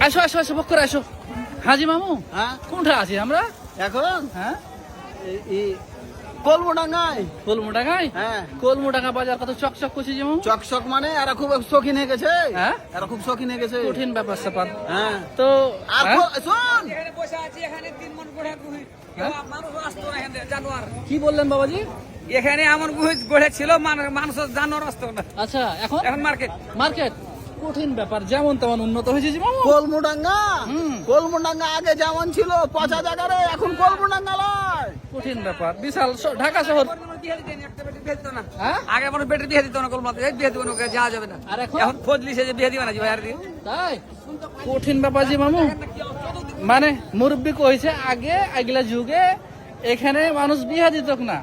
আসো আসো আসো বক করে আসো। হাজি মামু, হ্যাঁ কোনটা আছি আমরা এখন হ্যাঁ? কলমডাঙ্গায়। কলমুডাঙ্গায়। হ্যাঁ কলমুডাঙ্গা বাজার কত চকচক করছে যে মামু। চকচক মানে এরা খুব শৌখিন হয়ে গেছে। হ্যাঁ? এরা খুব শৌখিন হয়ে গেছে। কঠিন ব্যাপার স্যাপার। হ্যাঁ তো আর হ্যাঁ? শোন এখানে বসে আছি, এখানে 3 মণ গড়ে গুহি মানুষ আসতো না, এখানে জানোয়ার। কি বললেন বাবাজি? এখানে এমন গুহি গড়ে ছিল মানুষ জানোয়ার আসতো না। আচ্ছা এখন এখন মার্কেট মার্কেট কঠিন ব্যাপার, যেমন তেমন উন্নত হয়েছে যে মামু। কলমডাঙ্গা হুম। কলমডাঙ্গা আগে যেমন ছিল পচা জায়গারে, এখন কলমডাঙ্গা লয়। কঠিন ব্যাপার, বিশাল ঢাকা শহর। বিয়ে দিতেন, একটা বেটি বিয়ে দিত না। হ্যাঁ? আগে মানুষ বেটি বিয়ে দিত না, কলমাতে এই বিয়ে দিবেন, ওকে যাওয়া যাবে না। আর এখন? এখন ফজলি সে যে বিয়ে দিবে না, জি ভাই আর দিন। তাই কঠিন ব্যাপার যে মামু। মানে মুরব্বী কইছে আগে আগলা যুগে এখানে মানুষ বিয়া দিত না,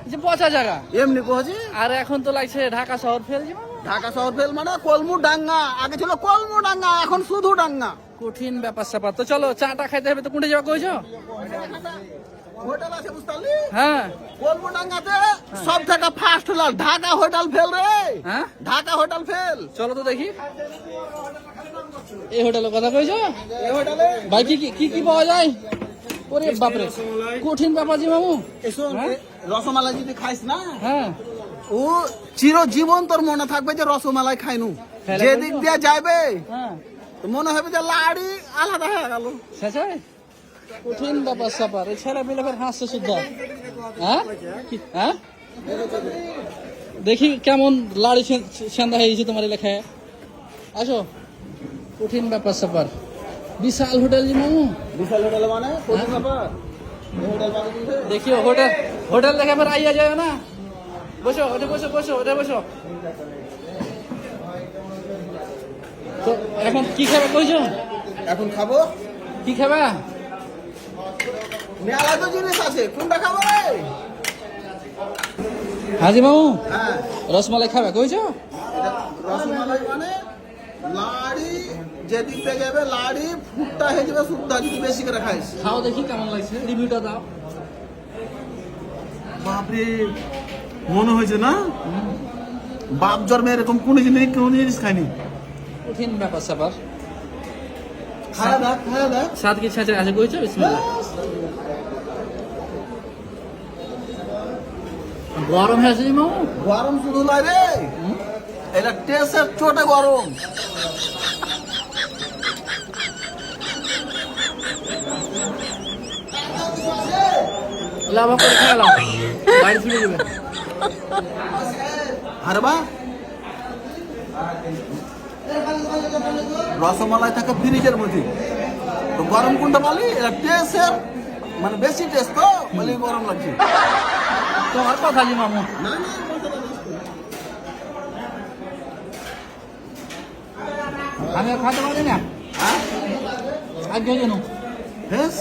যে পচা জায়গা। এমনি কহছি আর এখন তো লাগছে ঢাকা শহর ফেল যে মামু। ঢাকা শহর ফেল মানে কলমডাঙ্গা, আগে ছিল কলমডাঙ্গা, এখন শুধু ডাঙ্গা। কঠিন ব্যাপার স্যাপার। তো চলো চাটা খাইতে হবে, তো কোনটা যাওয়া কইছো? হোটেল আছে বুঝতে পারলি? হ্যাঁ কলমডাঙ্গাতে সব থেকে ফার্স্ট হলো ঢাকা হোটেল ফেল রে। হ্যাঁ ঢাকা হোটেল ফেল। চলো তো দেখি এই হোটেলের কথা কইছো। এই হোটেলে ভাই কি কি কি পাওয়া যায়? ওরে বাপরে কঠিন ব্যাপার জি মামু। এসো, হ্যাঁ? রসমালাই যদি খাইস না, হ্যাঁ ও চিরজীবন তোর মনে থাকবে যে রসমালাই খাইনু। খাইলে যেদিক বলবো? দিয়ে যাবে হ্যাঁ তো মনে হবে যে লাড়ি আলাদা হয়ে গেল। শেষে কঠিন ব্যাপার স্যাপার। এই ছেলে পেলে ফের হাসছে শুদ্ধ। হ্যাঁ হ্যাঁ দেখি কেমন লাড়ি সেন্দা হয়ে গেছে তোমার লেখায়। আসো, কঠিন ব্যাপার স্যাপার। বিশাল হোটেল জি মামু। বিশাল হোটেল মানে কঠিন ব্যাপার। এই হোটেল মানে কি রে? দেখিও হোটেল হোটেল দেখে ফের আইয়া যায় না। বসো ওঠে বসো বসো ওঠে বসো। তো এখন কি খাবে কইছো? এখন খাবো কি খাবা? মেলা তো জিনিস আছে, কোনটা খাবো রে? হাজি মামু হ্যাঁ, রসমালাই খাবে কইছো? এটা রসমালাই মানে লাড়ি যেদিক দিয়ে যাবে লাড়ি ফুটটা হয়ে যাবে শুদ্ধ, যদি বেশি করে খাইস। খাও দেখি কেমন লাগছে, রিভিউটা দাও। বাপরে মনে হয়েছে না বাপ জন্মে এরকম কোন জিনিস খাইনি। কঠিন ব্যাপার স্যাপার। খাওয়া দেখ খাওয়া দেখ। সাত কি ছাঁচে আছে কইছো? বিসমিল্লাহ। গরম হয়েছে জি মামু। গরম শুধু নয় রে, এটা টেস্টের চোটে গরম। লাভা করে খেলাম বাড়ি ফিরে যাবে। আরে বা রসমালাই থাকে ফ্রিজের মধ্যে, তো গরম কোনটা বলি? এটা টেস্টের মানে বেশি টেস্ট, তো বলে গরম লাগছে। তোমার কথা জি মামু। না না আমি আর খাতে পারি না হ্যাঁ আগে যেন। বেশ